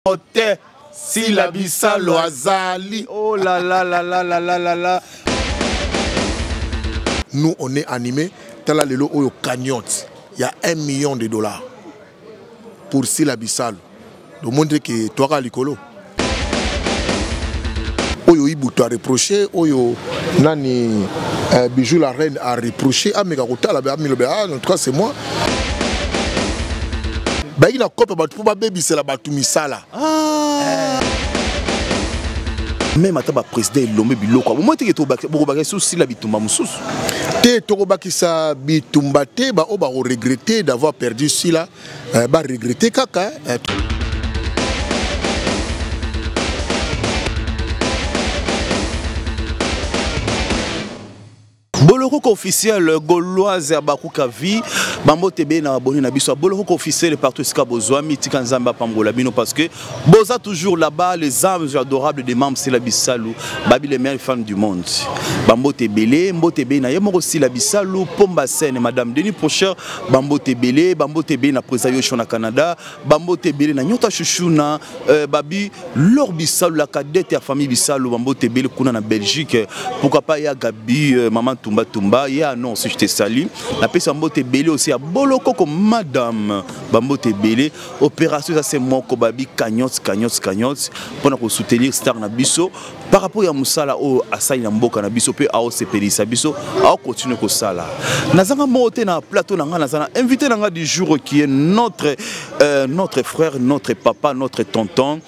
Si la Bissalo Azali. Oh là là là là là là là là. Nous on est animés. Tala lelo oyo cagnotte. Il y a $1 million pour si la Bissalo. De montrer que toi likolo. Oyo Ibuto a reproché, Oyo Nani Bijou la reine a reproché. Ah mais Garota la en tout cas c'est moi. Bah il a copé pour ma baby c'est la Batumisala. Même à ta président l'homme biloko. Au moins tu es au bac sous la bitumba moussous. Te tokobaki sa bitumba te ba oba regretter d'avoir perdu si là ba regretter kaka. Boloko officiel gauloise ya bakuka vie bambo tebe na abonné na biso boloko officiel partout ska bozwa mitika nzamba pambola bino parce que boza toujours là-bas les âmes adorables des membres c'est la Bissalo babi les meilleures femmes du monde bambo tebele mbote be na yemo aussi la Bissalo pomba scène madame Denis Procher bambo tebele na président yo na Canada bambo tebele na nyota chouchouna babi leur Bissalo la cadette ya famille Bissalo bambo tebele kuna na Belgique pourquoi pas ya Gabi maman Tumba, ya non, si je te salue. La personne Bambote Belé aussi à Boloko comme madame Bambote Belé. Opération, ça c'est mon kobabi, cagnotte. Pour nous soutenir Star Nabiso. Par rapport à Moussala, au Assaï Namboka Nabiso, puis à OCPD Sabiso, à continuer comme ça là. Nazanga monté dans plateau, Nazanga invité du jour qui est notre frère, notre papa, notre tonton.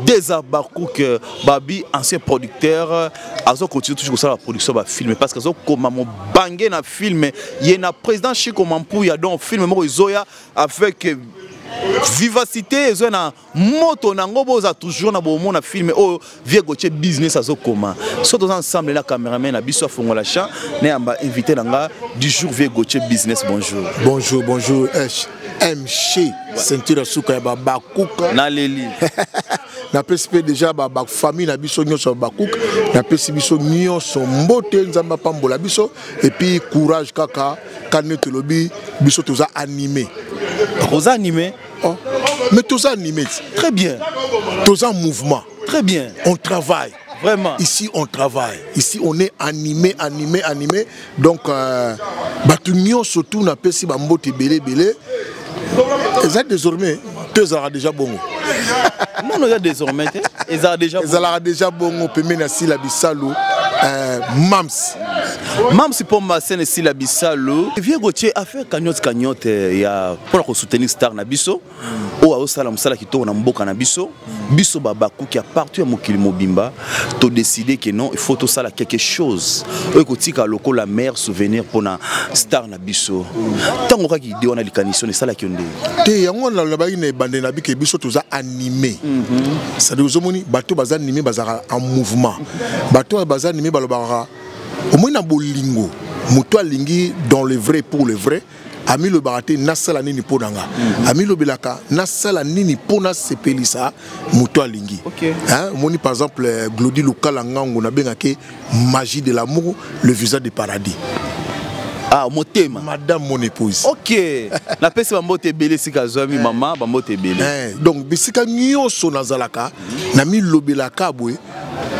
Déjà Bakouk Babi ancien producteur azo continue toujours ça la production va filmer parce que azo comme mon bangé na film il y a un président Chico Mampou il y a donc film mo Zoya avec vivacité et na moto na ngoboza toujours na bo na film oh vieux Gauthier business azo comment surtout ensemble la caméraman na biso fongola cha né amba invité nanga du jour vieux Gauthier business bonjour MC ceinture souka ba bakuka na leli na PSP déjà ba famille na biso nyoso bakuka na PSP biso nyoso mbote nzamba pambola biso et puis courage kaka kaneto lobi biso toza animé oh mais toza animé très bien toza mouvement très bien on travaille vraiment ici on travaille ici on est animé donc batu nyoso tout na PSP ba mbote belé et ça désormais deux ans déjà bon. Non, il y a désormais. Ils ont déjà bon. Pemé na si la Bissalo. Mams pour ma scène si la Bissalo. Vieux Gauthier a fait cagnotte il y a pour soutenir Star Nabiso. Ou à Osala Msala qui tourne en Mboka Nabiso. Biso Babakou qui a parti à Mokili Mobimba. Tu as décidé que non, il faut tout ça là quelque chose. Okotika loko la meilleure souvenir pour na Star Nabiso. Tant qu'on a qui dit on a les conditions et ça là qui on dit. Te yango na la baine bande na bi ke biso toza animé. Ça veut dire que bateau bazan animé bazara en mouvement. Bateau bazan animé balobara. Au moins na bolingo. Muto alingi dans le vrai pour le vrai. Ami le baraté nasala nini ponanga. Ami le belaka nasala nini pona sepelisa muto alingi. Hein, moni par exemple Glody Lukala ngango na bengake magie de l'amour, le visage du paradis. Ah, motema. Madame mon épouse. Ok. La personne Bambote Belé sika zoami maman Bambote Belé. Donc bisika nyoso nazalaka na mi lobelaka boy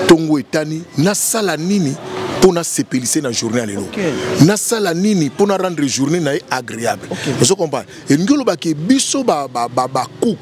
tongo etani nasala nini pour sepelisa na journée à l'élo. Nasala nini pour rendre journée na agréable. Vous comprenez? Et ngolo ba ke biso ba cook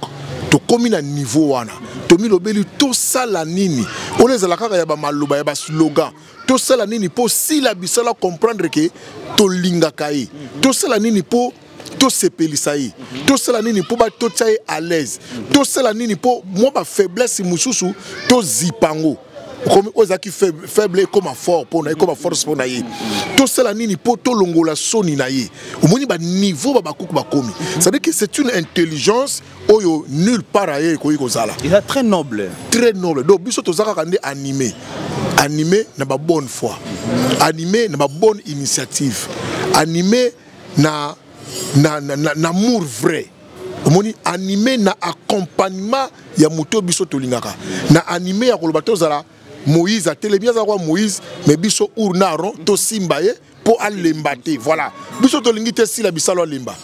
to komi na niveau wana. To mi lobeli to sala nini. On les alaka ya ba maloba ya ba slogan. To sala nini pour si la Bissalo comprendre que to linga kai. To sala nini pour to sepelisa yi. To sala nini pour ba to tsaye à l'aise. To sala nini pour moi ba faiblesse mususu to zipango. Comme ozaki faible comme fort pour naïe comme force pour naïe tout cela nini pour tout longola soni naïe au moins ba niveau ba kouk ba komi ça veut dire que c'est une intelligence oyo nulle part ailleurs ko kozala il est très noble donc biso tozaka kande animé na ba bonne foi animé na ba bonne initiative animé na amour vrai omoni animé na accompagnement ya moto biso tolingaka na animé ya kolobato zala Moïse a télé bien Moïse mais biso urnaron to simbaye pour aller lembater voilà biso to lingite si la Bissalo lemba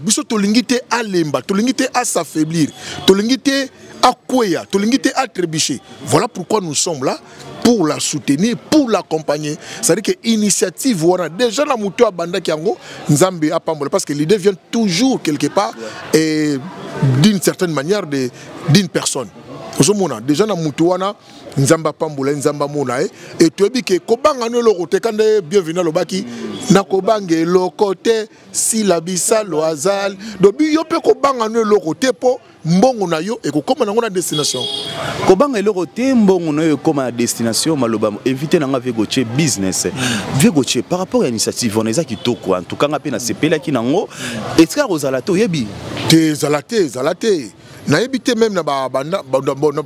biso tolingi te alemba, tolingi te à s'affaiblir, tolingi te à kweya, tolingi te à trébucher. Voilà pourquoi nous sommes là, pour la soutenir, pour l'accompagner. C'est-à-dire que l'initiative, voilà, déjà dans Moutou à Banda Kiango, Nzambe à Pambola, parce que l'idée vient toujours quelque part et d'une certaine manière d'une personne. Déjà dans Moutou Nzamba Pambola, Nzamba Mona, et tu as dit que Kobanga no lokote, quand bienvenue au Baki, na Kobange lokote, si la bisa loazal, donc yope Kobanga no lokote po. Mbongo na yo et comme on a destination. Kobanga lokote mbongo na yo comme à destination maloba éviter nanga Viegoche business. Viegoche par rapport à l'initiative on est qui toko en tout cas ngapé na sepela ki nango est-ce que rozalato yebi te zalaté na yebité même na banda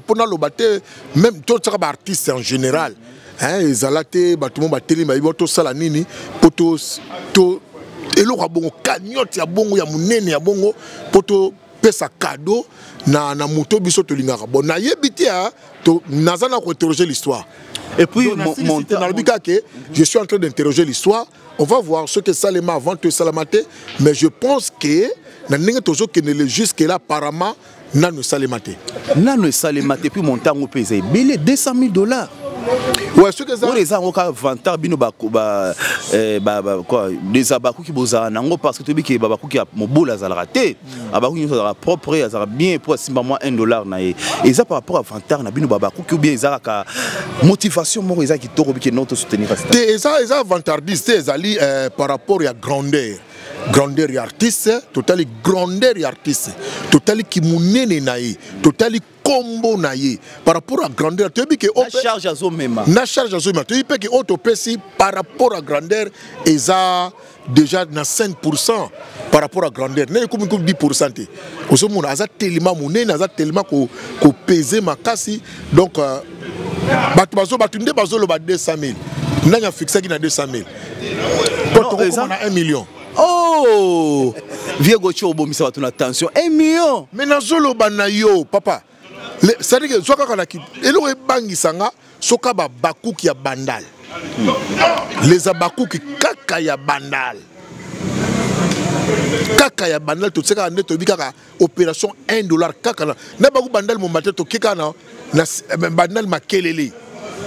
pona lobate même tout ça ba artiste en général hein zalaté ba tout monde ba télé ba to sala nini poto to eloko bongo cagnotte ya bongo ya munene ya bongo poto pesa cadeau na moto biso to lingaka bon na yebiti a to nazana ko interroger l'histoire et puis je suis en train d'interroger l'histoire on va voir ce que Salema avant te salamate mais je pense que na ninga tozo que ne jusque là apparemment nanu salamate puis montant au pays belé $200,000. Ouais, ce que ça. Les gens ont vantar bino quoi des abakou qui boza nango parce que tu dis que babakou qui a mobola za raté abakou qui a propre ça bien pour simba moi $1 na et ça par rapport à vantar na bino babakou qui bien za ka motivation mo eza qui toko bi notre soutenir ça vantardiste ezali par rapport à grandeur et artiste totali grandeur et artiste totali ki munene nae totali combo nae par rapport à grandeur tu dis que charge azo mema na charge azo mema tu dis que auto pesi par rapport à grandeur eza déjà na 5% par rapport à grandeur ne comme 10% oso mona aza tellement munene aza tellement ko peser makasi donc batu nde bazo lo ba 200,000 nanya fixe ki na 200,000 pour on a 1 million. Oh, Viegoche obomisa watu na attention 1 million. Mais nazolo banayo papa. C'est-à-dire que soka kana ki elo ebangisanga soka ba bakuki ya bandal. Les abakuki kaka ya bandal. Kaka ya bandal to tseka neto bikaka opération $1 kaka na baku bandal mo mateto kika na bandal makelele.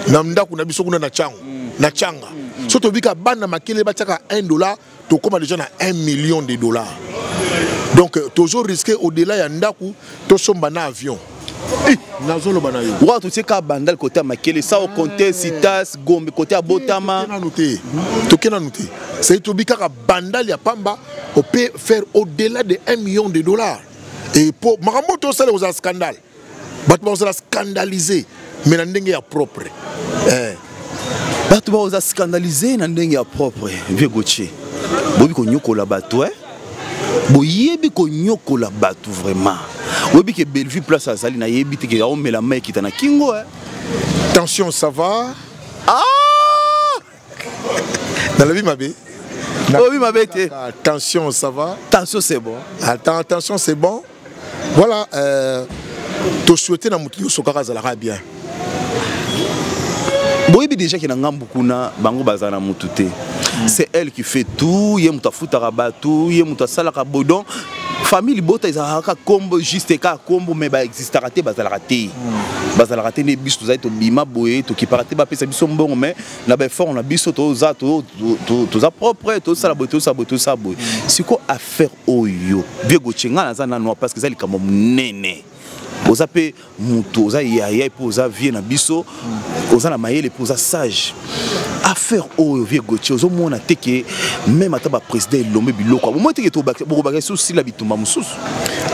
Na ndaku na biso kuna na chango na changa. So to bika banda makelele ba tsaka $1 to comme déjà na $1 million. Donc toujours risqué au-delà ya ndaku to somba na avion. Nazolo banayo. Wa to tseka bandal côté makele ça au compter Citas Gombe côté Botama. To kena noté. C'est to bika bandal ya pamba on peut faire au-delà de $1 million. Et pour Maramoto ça les scandale. Batman ça scandalisé mais na ndenge ya propre. Batu ba oza scandalisé na ndenge ya propre Viegoche. Bobi ko nyokola batu boyebi ko nyokola batu vraiment. Bobi ke Bellevue place azali na yebi te ke o mela mai kitana kingo Tension ça va? Ah! Dans la vie ma bé. Oui ma bé. Tension ça va? Tension c'est bon. Attends, attention c'est bon. Voilà to souhaiter na mutu sokaka zalaka bien. Boyebi déjà ki na ngambu kuna bango bazana mutute. C'est elle qui fait tout, yé muta futaka batu, yé muta salaka bodon. Famille bota izaka kombo juste ka kombo mais ba existera te bazalaka te. Bazalaka te ne biso za to bima boye to ki parate ba pesa biso mbongo mais na ba fort na biso to za to za propre to sala boye to sa boye. Siko affaire oyo. Viegoche nga na za na no parce que zali kamo nene. Oza pe muto oza yaya pour oza vie na biso oza na mayele pour oza sage affaire oyo Viegoche ozo mona teke même ata ba président Lomé biloko mo teke to bakisa souci la bitumba mususu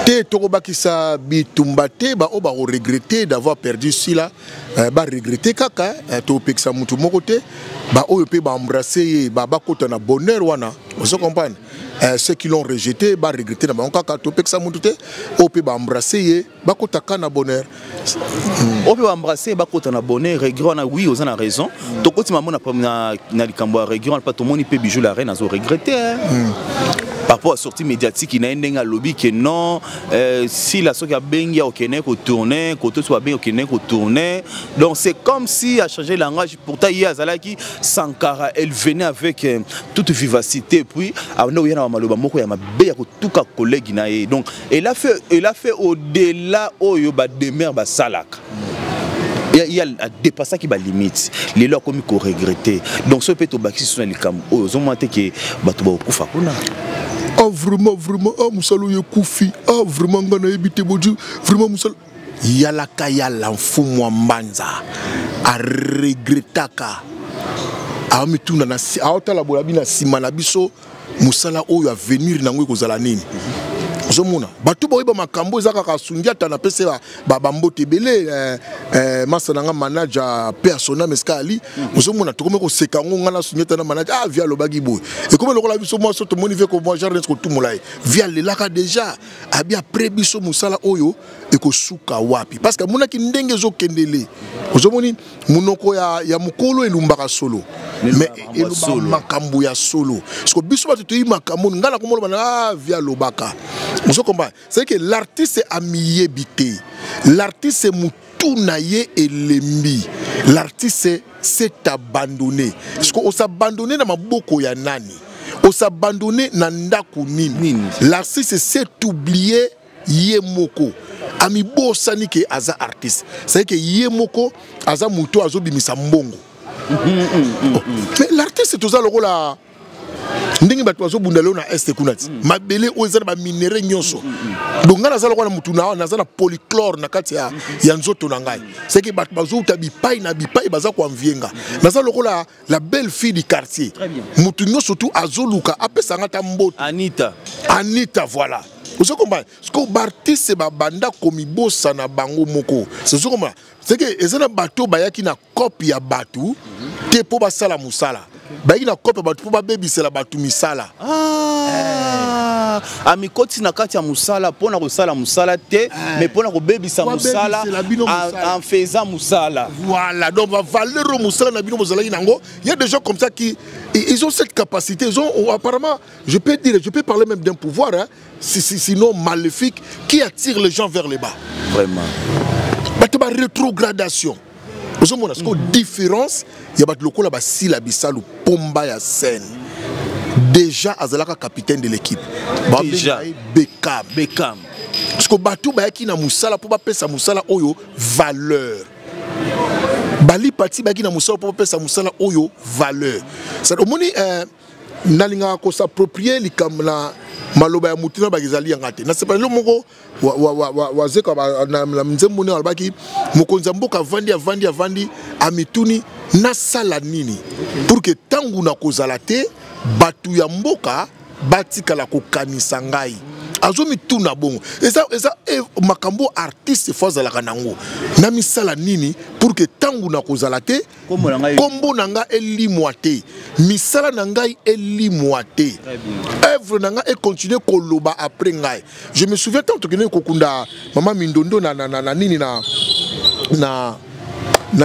te to bakisa bitumba te ba o ba regretter d'avoir perdu cela ba regretter kaka to pekisa mutu moko te ba oyo pe ba embrasser ba kota na bonheur wana ozo comprendre ceux qui l'ont rejeté ba regretter na ba kaka to pekisa mutu te o pe ba embrasser ba kota kana bonheur on peut embrasser ba kota na bonheur regret na oui oza na raison to koti maman na likambo regret pas tout monde peut bijou la reine azo regretter par rapport à sortie médiatique il y a un lobby que non si la soki a bengi au Kenya ko tourner côté soit bien au Kenya ko tourner donc c'est comme si a changé le langage pourtant il y a Zalaki Sankara elle venait avec toute vivacité puis avant il y a maloba moko ya mabe ya ko tuka collègue na ye donc elle a fait au-delà oyo ba demeure ba salaka. Il y a dépassé qui va limite les lois comme qu'on regrettait donc ce peut être bâti sur les cam aux hommes que batu ba kufa kuna ah vraiment ah musalo ye kufi ah vraiment ngana ebité bodu vraiment musalo yala kaya l'enfou mwanza a regretaka a mituna na a otala bolabi na sima na biso musala oyo a venir nango kozala nini zomona batu boyeba makambo ezaka ka sundia tana pese ba bambote belé masana nga manager persona meskali zomona to komeko sekango ngana sundia tana manager ah via lobagi boy et comme lokola biso moi soto moni ve ko moi jardin ko tumulai via le laka déjà abi après biso musala oyo e ko suka wapi parce que mona ki ndenge zo kendele zomoni munoko ya mukolo elumbaka solo mais elumba makambo ya solo parce que biso batu to yi makambo ngana komolo bana ah via lobaka. Vous comprenez? C'est que l'artiste a mis bité. L'artiste est moutonaye et lembi. L'artiste s'est abandonné. Parce qu'on s'est abandonné dans ma boko ya nani. On s'est abandonné dans ndaku nini. L'artiste s'est oublié yemoko. Ami bo sani ke aza artiste. C'est que yemoko aza muto azo bimisa mbongo. Mais l'artiste c'est tout ça le rôle là. Ndingi batu bazo bundalo na este kunati mabele ozana ba minere nyonso donc ngana zala kwa mutu na zana polychlore na kati ya nzoto na ngai c'est que batu bazo utabi pai na bipai baza kwa mvienga na zala lokola la belle fille du quartier mutu nyonso surtout azoluka apesa ngata mboto Anita voilà vous comprenez ce que bartiste ba banda komibosa na bango moko c'est ce comme c'est que ezana bato bayaki na copie ya batu te po basala musala bayi na kope batu po ba bebisela batu misala ami koti na kati ya musala pona ko sala musala te mais pona ko bebisa musala en faisant musala voilà donc va valeur musala na bino bozala nango il y a des gens comme ça qui ils ont cette capacité ils ont apparemment je peux parler même d'un pouvoir hein, sinon maléfique qui attire les gens vers les bas vraiment batu ba rétrogradation. Vous avez une différence, il y a des gens qui ont pomba ya scène. Déjà, Azalaka capitaine de l'équipe. Déjà, Beckham. Parce que Batou Bayaki na Moussala pour pas payer Moussala Oyo valeur. Bali Pati Bayaki na Moussala pour pas payer Moussala Oyo valeur. C'est au moni nalinga ko s'approprier likamla maloba ya mutina bagizali ngate na sepa lo moko wa zeka na mzembo ne albaki mokonza mboka vandi amituni na sala nini pour que tangu na kozala te batu ya mboka batika la kokanisa ngai azomi tuna bongo eza makambo artiste foza la kanango na misala nini pour que tangu na kozala te kombo nanga elimwa te misala nangai elimwa te œuvre nanga et continuer koloba après ngai je me souviens tant que ne kokunda mama Mindondo na nini na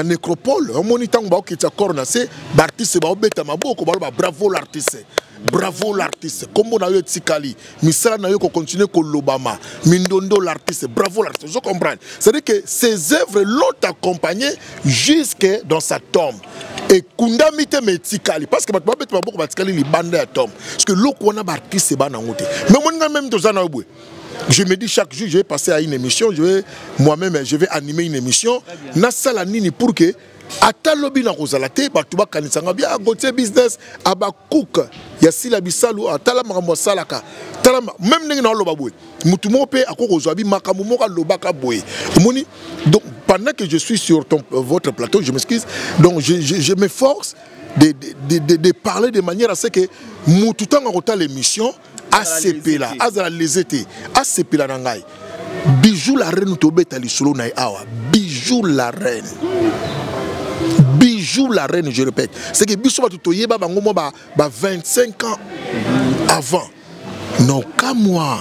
nécropole on moni tango ba okita corona c'est artiste ba obeta maboko ba bravo l'artiste. Bravo l'artiste, comme on a eu Tsikali, Misala n'a eu qu'on continue con l'Obama, Mindondo l'artiste, bravo l'artiste, je comprends. C'est-à-dire que ces œuvres l'ont accompagné jusque dans sa tombe. Et Kunda mite me Tsikali, parce que ma beaucoup Tsikali li bande à tombe. Parce que l'eau qu'on a artiste c'est ban en côté. Mais moi même dans un aboué. Je me dis chaque jour je vais passer à une émission, moi-même je vais animer une émission. Na sala nini pour que ata lobi na kozalate batu ba kanisanga bien gote business aba cook ya sila bisalu atala makambo salaka tala même ndenge na loba boy mutu mo pe akoko zwabi makambo mo ka lobaka boy moni donc pendant que je suis sur votre plateau je m'excuse donc je m'efforce de parler de manière à ce que mutu tanga kota l'émission ACP là azala les été ACP là nangai bijou la reine tobeta lisolo na awa bijou la reine Bijou la reine, je répète. C'est que Bijou va tout yeba bango ba 25 ans avant. Non, qu'à moi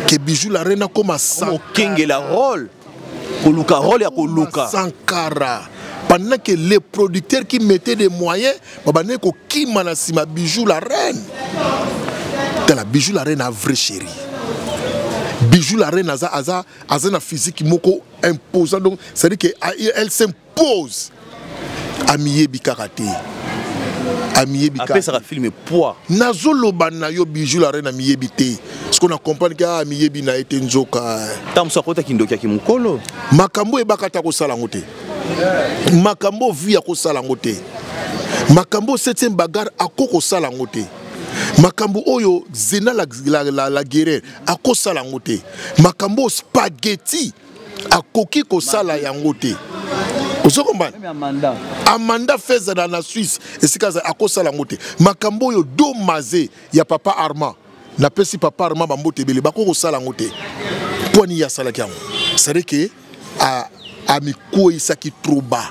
que Bijou la reine a commencé. King la rôle. Koluka rôle ya Koluka. Sankara. Pendant que les producteurs qui mettaient des moyens, babane ko ki manasima Bijou la reine. la Bijou la reine a vrai chéri. Bijou la reine a un physique moko imposant, donc c'est à dire qu'elle s'impose à Miyebi karaté. Après ça film poids. Nazoloba na yo Bijou la reine a Miyebi te. Parce qu'on a compris que Miyebi na été nzoka. Tam so kota kindoki ki mukolo. Makambo e bakata ko sala ngote. Makambo via ko sala ngote. Makambo 7e bagarre akoko sala ngote. Makambo oyo zena la guerre akosa la ngote. Makambo spaghetti akoki ko sala yangote. Ozo komba Amanda Feza na Suisse esikaza akosa la ngote. Makambo oyo do mazé ya papa Arma na pesi papa Arma bambote bele bakoko sala ngote. Poni ya sala kyango. C'est que a miko isaki troba.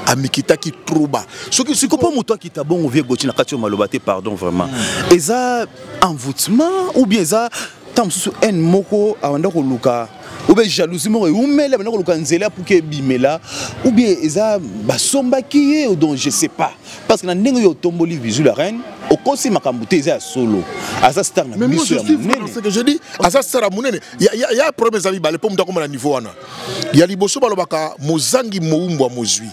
Amikita qui trouba. Ce qui c'est comment toi qui t'a bon vieux Gauthier na katio malobate pardon vraiment. Eza envoûtement ou bien ça tam sous un moko awanda ko luka ou bien jalousie mo umela bana ko luka nzela pour que bimela ou bien eza basomba qui ou donc je sais pas parce que na ndenge yo tomboli Bijou la reine au conseil makambuté eza solo asa star na mission c'est ce que je dis asa star munene il y a problème amis balé pour mutako na niveau wana ya liboso balobaka mozangi moumbwa mozwi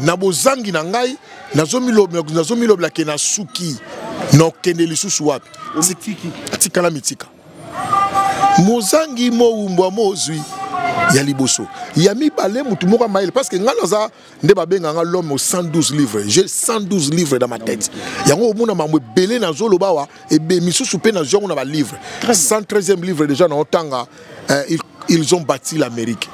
na bozangi na ngai nazomilobla ke na suki no kende lisusu wapi tikala mitika mozangi moumbwa mozwi ya liboso ya mibale mutu moko maile parce que nga naza nde babenga nga l'homme aux 112 livres. J'ai 112 livres dans ma tête yango omona mamwe belé na zoloba wa ebe misusu pe na zongo na ba livre 113e livre déjà na otanga ils ont bâti l'Amérique.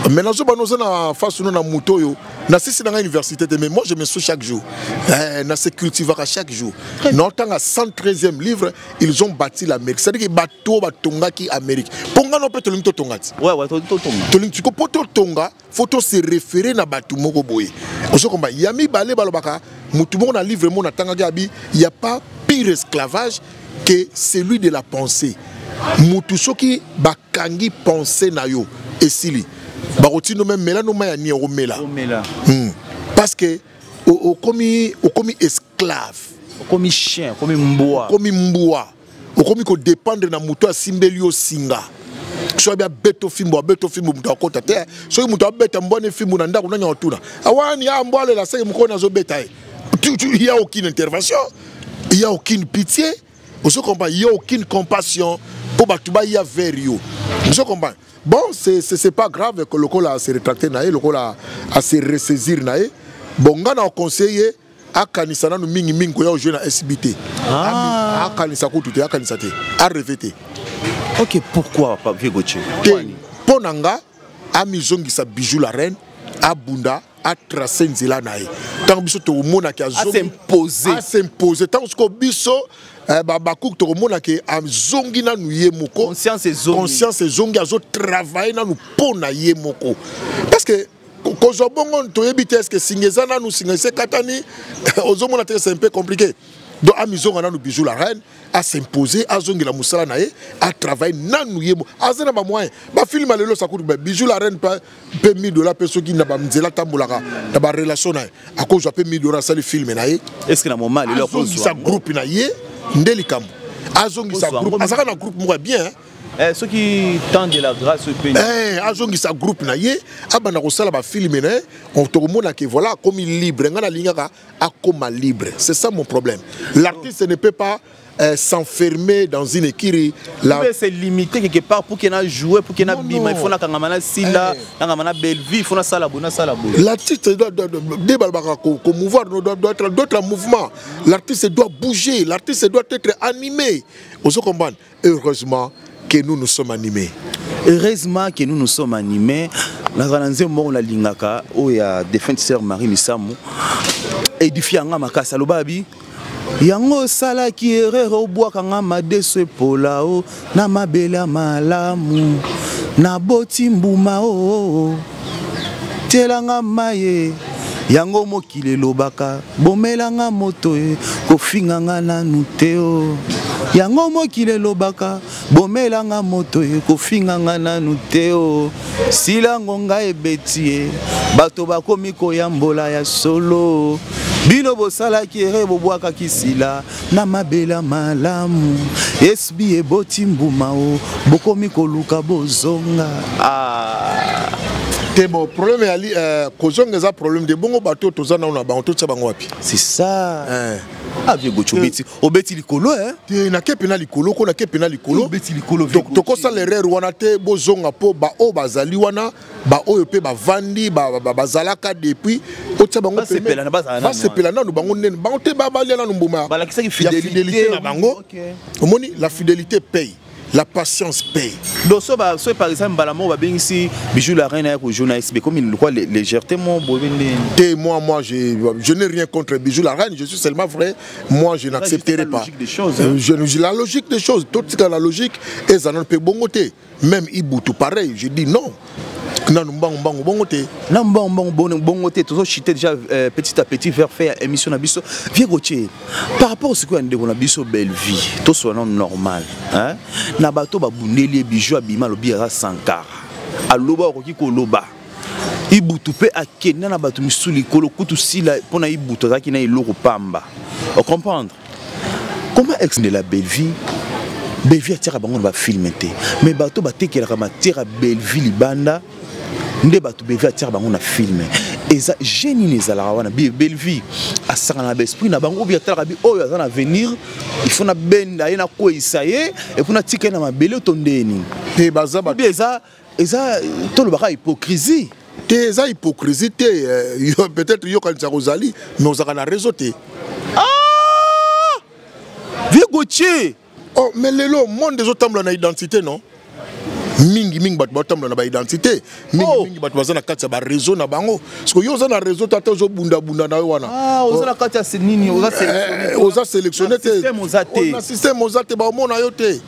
Maintenant, je suis en face de Moutoyo. Je suis dans l'université, mais moi je me suis chaque jour. Je suis cultivé chaque jour. Dans le 113e livre, ils ont bâti l'Amérique. C'est-à-dire que bateau Tonga qui Amérique. Ponga non peut te l'imito Tonga. Ouais, Tonga. Tu peux Tonga, faut se référer à bateau moko boye. On se comprend. Yami balé balobaka. Moutoumon a livre mon atanga gabi. Il n'y a pas pire esclavage que celui de la pensée. Moutoussoki bakangi pensée na yo. Et sili. Barotino même mela no maya ni omela. Parce que au komi esclave, au komi chien, komi mboa. Komi mboa. Au komi ko dépendre na muto asimbelio singa. So bia beto fimbo muto akota te. So muto abeta mbone fimbo na ndako na nyotuna. Awani ya mbwale la sege mko na zo beta. Il y a aucune intervention, il y a aucune pitié. Vous comprenez, il y a aucune compassion pour batuba ya vers yo. Vous comprenez. Bon, c'est pas grave que le col a se rétracté, le col a se ressaisir. Bon, on a conseillé à Kanisana nous mingi ko ya jeune à SBT. À Kanisa ko tout à Kanisate. À revêter. OK, pourquoi pas vieux Gauthier? Ponanga a mizongi sa Bijou la reine à Bunda a tracé nzela nae. Tant biso to mona ki a s'imposer. Tant que biso bakouk to mona ke azongi na nu ye moko conscience et zongi azo travailler na nu pona ye moko parce que kozo bongo to yebite est-ce que singeza na nu singese katani ozo mona c'est un peu compliqué donc amizonga na nu Bijou la reine a s'imposer azongi la musala na ye a travailler na nu ye moko azena ba moyen ba film lelo sakutu Bijou la reine pe $1000 pe soki na ba mzela tambulaka na ba relation na a cause pe $1000 ça le film na ye est-ce que na moment lelo ko sa groupe na ye Ndeli Kambo. Azongi sa groupe. Azaka na groupe moi bien. Ceux qui tendent de la grâce au pays. Azongi sa groupe na ye. Abana ko sala ba film na. On te remonte que voilà comme il libre. Ngana lingaka a comme libre. C'est ça mon problème. L'artiste ne peut pas s'enfermer dans une écurie. C'est limité quelque part pour qu'il ait joué, pour qu'il ait bima. Il faut que Kangamana Silla, Kangamana Belleville, il faut que Salabo. L'artiste doit être d'autres mouvements. L'artiste doit bouger, l'artiste doit être animé. Vous comprenez? Heureusement que nous sommes animés. Heureusement que nous sommes animés. Dans un moment, la lingaka, où il y a défunte sœur Marie Missamou, édifiant Makasa Lobabi. Yango sala ki erreur obwaka nga madeso epola o na mabela malamu na boti mbuma o telanga maye yango mokile lobaka bomelanga moto e kofinga nga nanu te o yango mokile lobaka bomelanga moto e kofinga nga nanu te o silango nga ebeti e bato bakomi koyambola ya solo Bino bosala kere bobwaka kisila na mabela malamu esbi eboti mbumao bokomi koluka bozonga te bon problème ali kozonga eza problème de bongo bato tozana na bango to tsa bango wapi c'est ça avec gochobeti obeti likolo te na kepe na likolo ko na kepe na likolo obeti likolo donc to ko sa l'erreur wana te bozonga po ba o bazali wana ba oyo pe ba vandi bazalaka depuis o tsa bango ba sepela na bango nene bango te ba balia na mbuma ba la kisaki fidélité na bango omoni la fidélité paye. La patience paye. Donc, soit par exemple, Balamo va bien ici, Bijou la reine avec le journaliste, mais comme il quoi légèreté, moi, je n'ai rien contre Bijou la reine, je suis seulement vrai, moi je n'accepterai pas. La logique des choses, toute la logique, et ça n'en peut bon côté. Même Ibou tout pareil, je dis non. Non, bon côté. Non, bon côté, tout ça, j'étais déjà petit à petit vers faire émission Nabiso. Viens Gauthier, par rapport à ce qu'on a dit, on a Nabiso belle vie, tout soit normal. Hein? Nabato babundeli bijou abima lobi ara sankara. Aloba okoki koloba. Ibutu pe akena na batu misuli kolo kutu sila pona ibutu zaki na iloko pamba. On comprendre? Comment expliquer la belle vie? Belle vie atira bango ba filmer te. Mais bato ba tekela ka matira belle vie libanda. Nde bato belle vie atira bango na filmer. Eza génie nezala wana belle vie asaka na esprit na bango bi atala bi oyo azana venir il faut na benda yena ko isaye et pour na tika na mabele tondeni te bazaba eza to le baka hypocrisie te eza hypocrisie te peut-être yo kan Zarozali mais ozaka na réseau te Vieux Gauthier oh mais lelo monde des autres na identité non mingi bat batam na ba identité mingi bat bazana kati ba réseau na bango parce que yo za na réseau tata zo bunda na wana oza na kati ya nini oza sélectionné te na système ozate ba mona yo te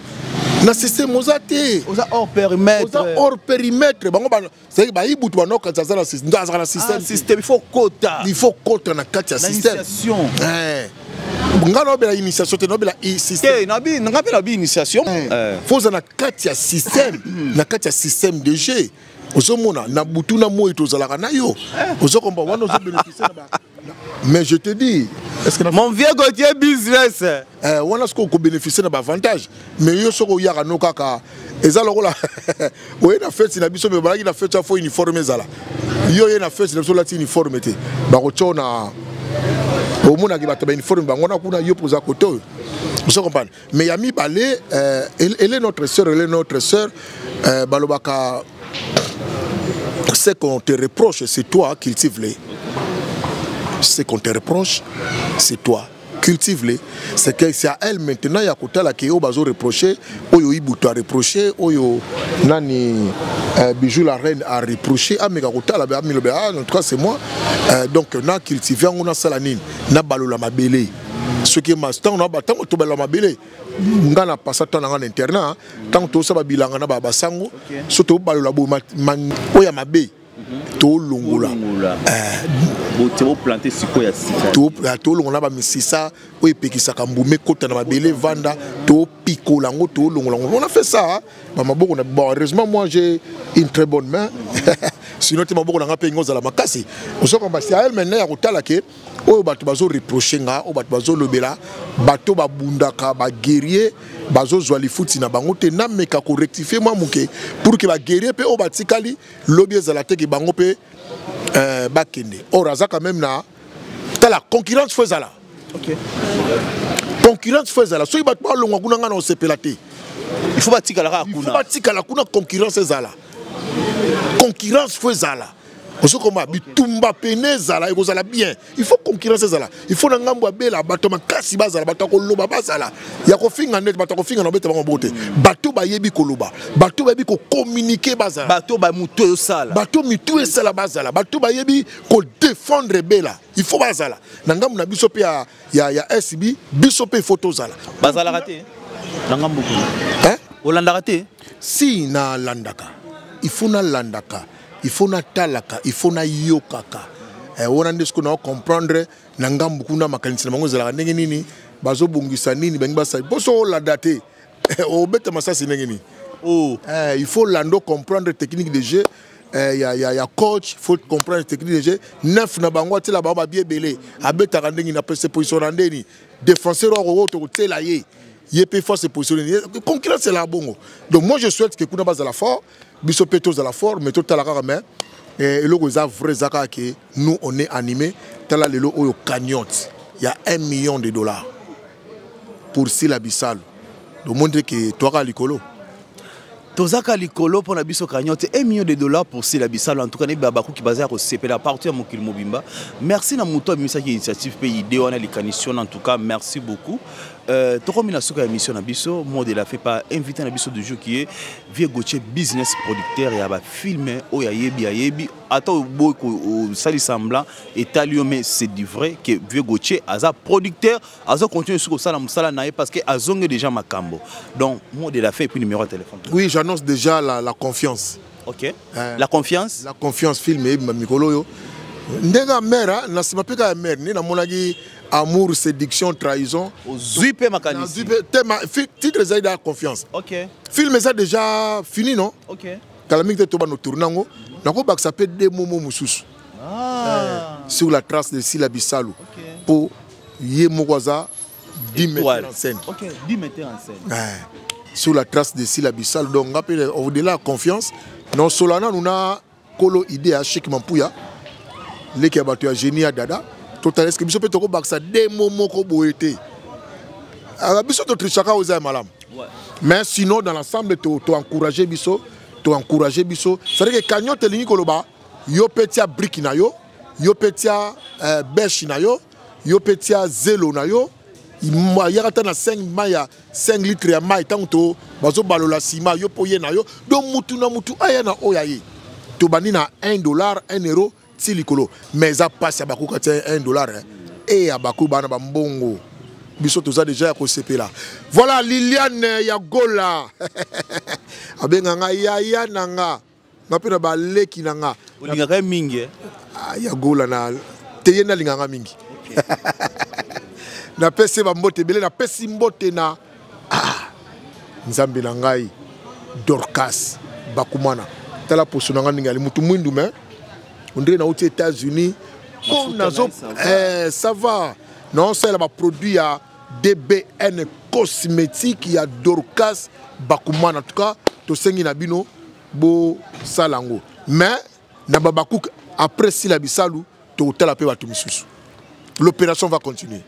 na système ozate oza hors périmètre bango ba c'est ba ibutu ba no kati za na système il faut quota na kati ya système ngano bela initiation te no bela système nabi ngapela bi initiation faut na kati ya système na kati ya système de jeu osomona na butu na moyi tozalaka na yo ozokomba wana ozo bénéficier na ba mais je te dis est-ce que mon vieux Gauthier business wana ce qu'on bénéficier na ba avantage mais yo soko yaka no kaka eza lokola oye na fête na biso me balaki na fête ya fo uniforme zala yo ye na fête na biso lati uniforme te ba ko chona au monde qui va te uniforme bango na kuna yo poza côté vous comprenez mais Yami Balé elle est notre sœur balobaka ce qu'on te reproche c'est toi cultive-les ce qu'on te reproche c'est toi cultive-les c'est que c'est à elle maintenant ya kotala ke yo bazo reprocher oyo ibuto a reprocher oyo nani Bijou la reine a reproché ameka kotala ba milobe en tout cas c'est moi donc na cultiver ngona sala nini na balola mabele ce qui est mastan na batango to balola mabele ngana passa temps na internat tant to sa bilanga na ba sango surtout balola bo oya mabe to longola to planter siko ya sika to longola ba misisa oye pekisa kambume kota na mabele vanda to pikola ngo to longola on a fait ça ba maboko na bon heureusement moi j'ai une très bonne main sinon te maboko na ngape ngoza la makasi osoko mbasi a elle maintenant ya kotala ke oyo bato bazo reprocher nga o bato bazo lobela bato babundaka ba guerrier bazo zwali futi na bango te na meka ko rectifier moi muke pour que ba guerrier pe o batikali lobi ezala te ke bango pe bakende oraza quand même na la concurrence faisala OK concurrence faisala so bato ba longwa kuna nga na osepela te il faut batikala kuna il faut batikala kuna concurrence ezala concurrence faisala Parce que bitumba pene zala et kozala bien. Il faut concurrence zala. Il faut ngambo abela bato makasi bazala bato koloba bazala. Ya ko finga net bato ko finga na beta bango bote. Bato ba yebi koloba. Bato ba yebi ko communiquer bazala. Bato ba mutu yo sala. Bato mutu yo sala bazala. Bato ba yebi ko défendre bela. Il faut bazala. Ngambo na biso pe ya SB biso pe photo zala. Bazala raté. Ngambo ko. Hein? Olanda raté. Si na landaka. Il faut na landaka. Il faut na talaka, il faut na yokaka. On a dit qu'on comprendre nangam kuna makanisi na mango zala ndenge nini bazo bungisa nini benga sa boso la dater o beta masa sinenge ni. Oh, il faut lando comprendre technique de jeu y a coach, il faut comprendre la technique de jeu. 9 na bango te la ba bien belé. Abeta kandengi na se positionner ndeni. Défenseur au to te la yé. Yé faut se positionner. Concurrence c'est la bongo. Donc moi je souhaite que kuna base la fort, biso petos à la fort, mais tout à la rame. Et le goza vrai zaka que nous on est animé. Tala lelo oyo cagnotte. Il y a $1 million pour Sila Bissalo. Donc montrer que toi likolo. Tozaka likolo pour la biso cagnotte $1 million pour Sila Bissalo. En tout cas, ne babaku qui basé à CP partout à Mokil Mobimba. Merci na muto misaki initiative pays idée les canitions en tout cas merci beaucoup. Toko mina soka émission na biso mot de la fait pas invité na biso du jour qui est Vieux Gauthier business producteur et aba filmer o ya yebi attends beaucoup sali semblant et taliomé c'est du vrai que Vieux Gauthier aza producteur aza continue sur ça musala naé parce que azonge déjà makambo. Donc mot de la fait puis numéro de téléphone. Oui, j'annonce déjà la confiance. OK. La confiance. La confiance filmé mikolo yo. Ndenga mère na simapeka mère ni na monagi amour, séduction, trahison. Zuipe makanisi. Titre ça de confiance. OK. Film ça déjà fini non? OK. Kalamik te toba no tournango. Nako bak ça peut des momo mususu. Sur la trace de Sila Bissalo. OK. Pour yé mokoza 10 metteurs en scène. OK, 10 metteurs en scène. Sur la trace de Sila Bissalo. Donc au-delà confiance, non solana nous na kolo idée à Cheikh Mampuya. Les qui a battu à génie à Dada. Tout à l'heure, que Bissot peut te battre ça des moments qu'on peut être. Alors Bissot te trichaka aux malam. Mais sinon dans l'ensemble tu encourager Bissot, c'est vrai que cagnon te ligne koloba, yo petia brick na yo petia bêche na yo petia zélo na yo. Il y a 5 litres ya mai tant to bazo balola sima yo poye na yo. Donc mutu na mutu aya na oyaye. To bani na $1, €1. Mais ça passe à Bakou quand $1 et à Bakou bana bambongo. Biso tout ça déjà à CP là. Voilà Liliane Yagola. Abenganga ya nanga. Mapena ba leki nanga. Olingaka mingi. Yagola na teyena linganga mingi. Na pese ba mbote belé na pesi mbote na Nzambe na ngai Dorcas Bakumana. Tala posonanga ningali mutu mwindu mais on dirait aux États-Unis, ça va. Non, c'est un produit à DBN cosmétique, il y a Dorcas Bakuman. En tout cas, to sengi nabino bo salango. Mais nababakouk après Sila Bissalo, to tel appel à tout misusu. L'opération va continuer.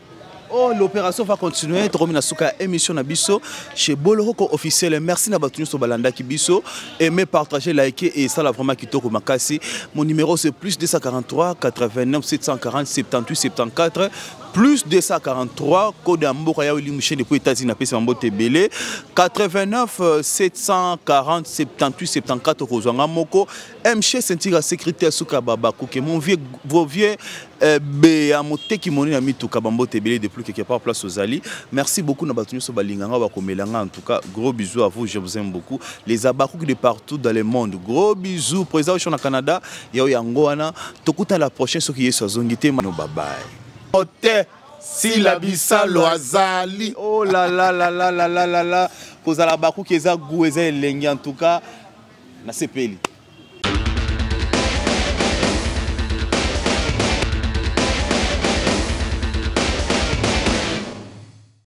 Oh, l'opération va continuer. Toromina Souka émission Nabiso chez Boloroko officiel. Merci Nabatunu Sobalanda Kibiso. Aimez, partagez, likez et ça la vraiment qui toko makasi. Mon numéro c'est plus 243 89 740 78 74. Plus 243 code Amboka ya Mouché depuis États-Unis na pesa mbote belé 89 740 78 74 kozanga moko MC Sentira secrétaire Souka Babakou que mon vieux vos vieux be amote ki moni na mituka bambote belé depuis quelque part place aux Ali. Merci beaucoup na batunu so balinganga ba komelanga en tout cas gros bisous à vous, je vous aime beaucoup les Abakou de partout dans le monde. Gros bisous président au Canada ya yangoana tokuta la prochaine ce qui est sur zongité mano bye bye. Sila Bissalo azali. Oh là là là là là là là là. Kozala baku keza goueza elengi en tout cas na sepeli.